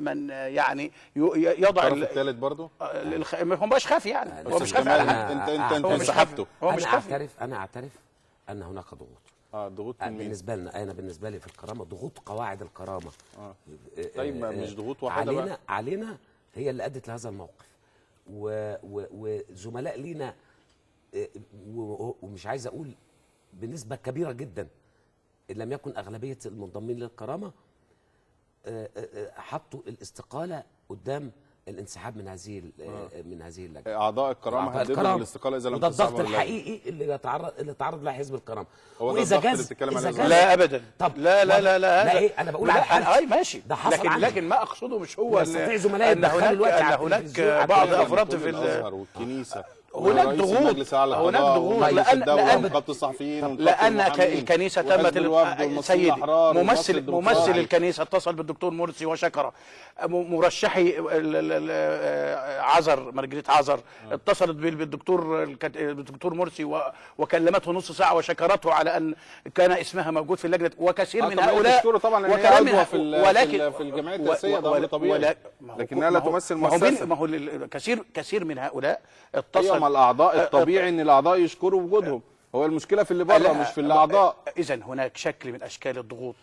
من يعني يضع الطرف الثالث برضه هو مش خافي يعني، هو مش خافي. انت انسحبته. انا اعترف ان هناك ضغوط. ضغوط من مين؟ بالنسبه لنا، انا بالنسبه لي في الكرامه ضغوط قواعد الكرامه. طيب مش ضغوط واحده علينا هي اللي ادت لهذا الموقف، وزملاء لينا، ومش عايز اقول بنسبه كبيره جدا ان لم يكن اغلبيه المنضمين للكرامه حطوا الاستقاله قدام الانسحاب من هذه اللجنه. اعضاء الكرامه هددوا الاستقاله اذا لم تنسحب. وده الضغط الحقيقي اللي تعرض له حزب الكرامه. واذا جاز لا ابدا. طب لا ايه، انا بقول اي ماشي، لكن ما اقصده مش هو ان هناك بعض افراد في الازهر والكنيسه، هناك ضغوط، لأن الكنيسة تمت. سيدي ممثل الكنيسة اتصل بالدكتور مرسي وشكره. مرشحي عزر مارجريت عزر اتصلت بالدكتور مرسي وكلمته نص ساعة وشكرته على أن كان اسمها موجود في اللجنة. وكثير من هؤلاء وكلام ولكن في الجمعية التأسيسية ده طبيعي، لكنها لا تمثل مؤسسة. ما هو كثير من هؤلاء اتصل. الاعضاء الطبيعي ان الاعضاء يشكروا وجودهم، هو المشكله في اللي بره مش في الاعضاء. اذا هناك شكل من اشكال الضغوط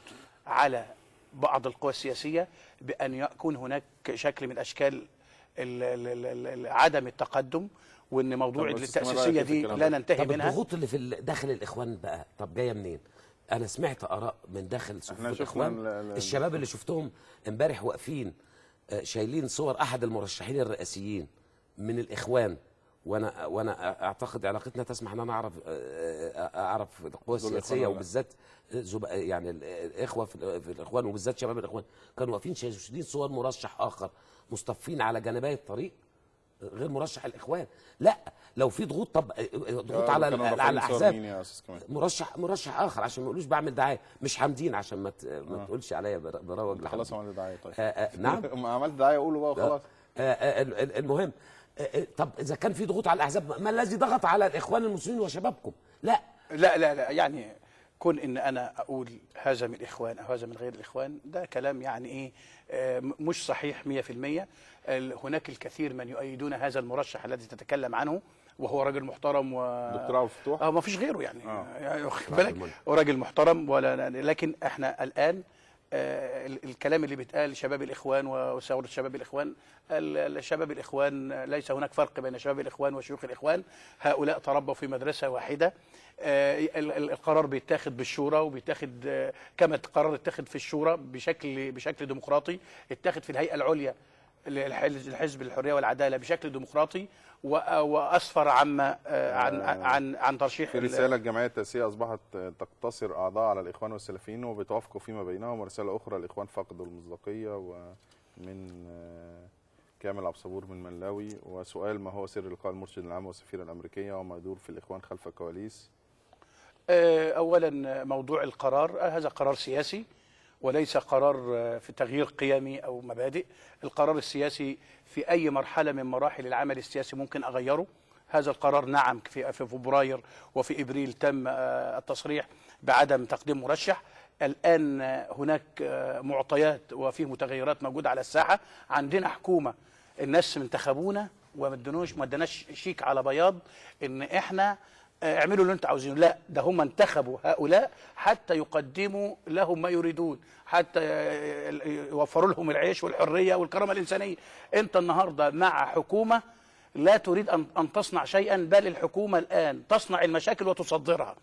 على بعض القوى السياسيه بان يكون هناك شكل من اشكال عدم التقدم، وان موضوع التاسيسيه دي لا ننتهي منها. الضغوط اللي في داخل الاخوان بقى طب جايه منين؟ انا سمعت اراء من داخل صفوف الاخوان، الشباب اللي شفتهم امبارح واقفين شايلين صور احد المرشحين الرئاسيين من الاخوان، وانا اعتقد علاقتنا تسمح ان انا اعرف القوى السياسيه وبالذات يعني الاخوه في الاخوان وبالذات شباب الاخوان كانوا واقفين شايلين صور مرشح اخر مصطفين على جانبي الطريق غير مرشح الاخوان. لا لو في ضغوط، طب ضغوط على الاحزاب، مرشح اخر عشان ما يقولوش بعمل دعايه، مش حامدين عشان ما تقولش عليا بروج لحد. خلاص عملت دعايه. طيب نعم عملت دعايه قولوا بقى وخلاص. المهم، طب اذا كان في ضغوط على الاحزاب، ما الذي ضغط على الاخوان المسلمين وشبابكم؟ لا يعني كون ان انا اقول هذا من الاخوان او هذا من غير الاخوان ده كلام يعني ايه مش صحيح 100%. هناك الكثير من يؤيدون هذا المرشح الذي تتكلم عنه، وهو راجل محترم دكتور عبد الفتوح ما فيش غيره يعني واخد بالك، وراجل محترم. لكن احنا الان الكلام اللي بيتقال شباب الاخوان وثوره شباب الاخوان، شباب الاخوان ليس هناك فرق بين شباب الاخوان وشيوخ الاخوان. هؤلاء تربوا في مدرسه واحده. القرار بيتاخد بالشورى وبيتاخد كما القرار اتاخد في الشورى بشكل ديمقراطي، اتاخد في الهيئه العليا للحزب الحريه والعداله بشكل ديمقراطي، واسفر عما عن ترشيح. في رساله الجمعيه التاسيسيه اصبحت تقتصر اعضاء على الاخوان والسلفيين وبتوافقوا فيما بينهم، ورساله اخرى الاخوان فقدوا المصداقيه، ومن كامل عبد الصبور من ملاوي. وسؤال: ما هو سر لقاء المرشد العام والسفيره الامريكيه وما يدور في الاخوان خلف الكواليس؟ اولا موضوع القرار هذا قرار سياسي وليس قرار في تغيير قيمي أو مبادئ. القرار السياسي في أي مرحلة من مراحل العمل السياسي ممكن أغيره. هذا القرار نعم في فبراير وفي إبريل تم التصريح بعدم تقديم مرشح. الآن هناك معطيات وفيه متغيرات موجودة على الساحة. عندنا حكومة الناس انتخبونا وما ادناش شيك على بياض إن إحنا اعملوا اللي انتوا عاوزينه. لا، ده هم انتخبوا هؤلاء حتى يقدموا لهم ما يريدون، حتى يوفروا لهم العيش والحريه والكرامه الانسانيه. انت النهارده مع حكومه لا تريد ان تصنع شيئا، بل الحكومه الان تصنع المشاكل وتصدرها.